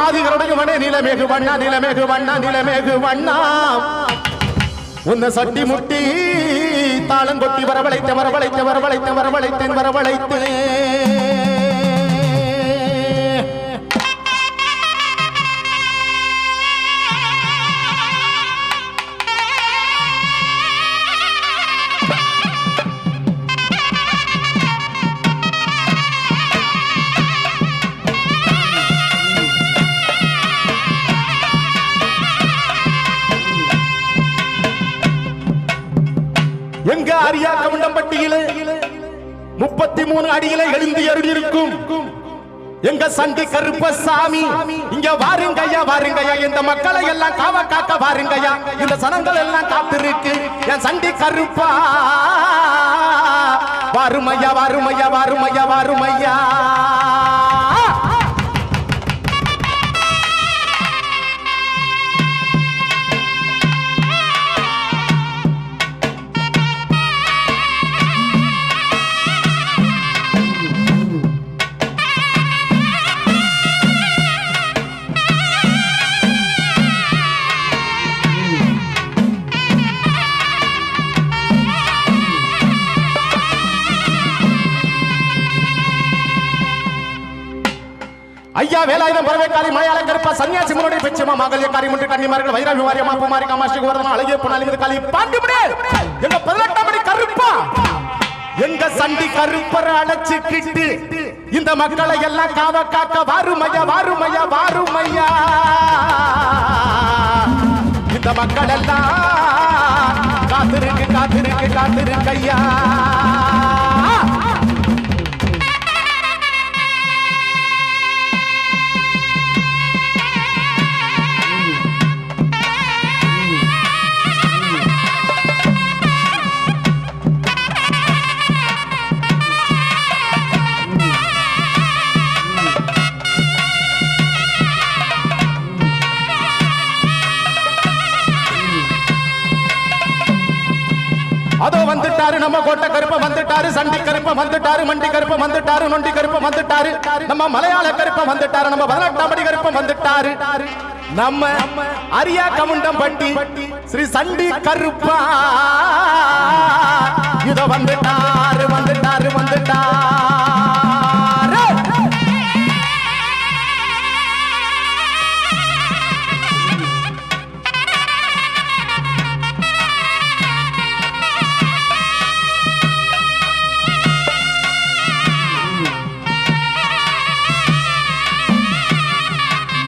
ஆதிகளுடைய நிலமேகு வண்ணா நிலமேகு வண்ணா நிலமேகு வண்ணா உன்னை சட்டி முட்டி தாளம் கொட்டி வரவழைத்த வரவழைத்த வரவழைத்த வரவழைத்தேன் வரவழைத்தேன். எங்க அரியா கவுண்டம்பட்டியிலே 33 அடியிலே எழுந்து அருளிருக்கும் எங்க சண்டி கருப்பசாமி இங்க வாருங்கய்யா வாருங்கய்யா இந்த மக்களை எல்லாம் காவ காக்க வாருங்கய்யா இந்த சனங்கள் எல்லாம் காத்திருக்கு என் சண்டி கருப்பா வாருமையா வாருமையா வாருமையா வாருமையா. ஐயா வேலாயுதம் பரவேக்காளி மலையாள கருப்பா சன்னியாசி முன்னோடி பெச்சமா மகளிர் காரிமுன்று கன்னிமார்கள் வைரவி வாரியமா பூமாரி காமாட்சி கோவர்தன அழகிய புனாலிமிது காளி பாண்டிபுரே எங்க 18ஆம் படி கருப்பா எங்க சண்டி கருப்பரை அழைச்சிக்கிட்டு இந்த மக்களை எல்லாம் காவ காக்க வாருமையா வாருமையா வாருமையா இந்த மக்கள் எல்லாம் காத்திருக்கு காத்திருக்கு காத்திருக்கு ஐயா. அதோ வந்துட்டாரு நம்ம கோட்டை கருப்ப வந்துட்டாரு சண்டி கருப்ப வந்துட்டாரு மண்டி கருப்ப வந்துட்டாரு நொண்டி கருப்ப வந்துட்டாரு நம்ம மலையாள கருப்ப வந்துட்டாரு நம்ம 18ஆம் படி கருப்ப வந்துட்டாரு நம்ம அரியா கவுண்டம்பட்டி ஸ்ரீ சண்டி கருப்பா இதோ வந்துட்டாரு வந்துட்டாரு வந்துட்டாரு.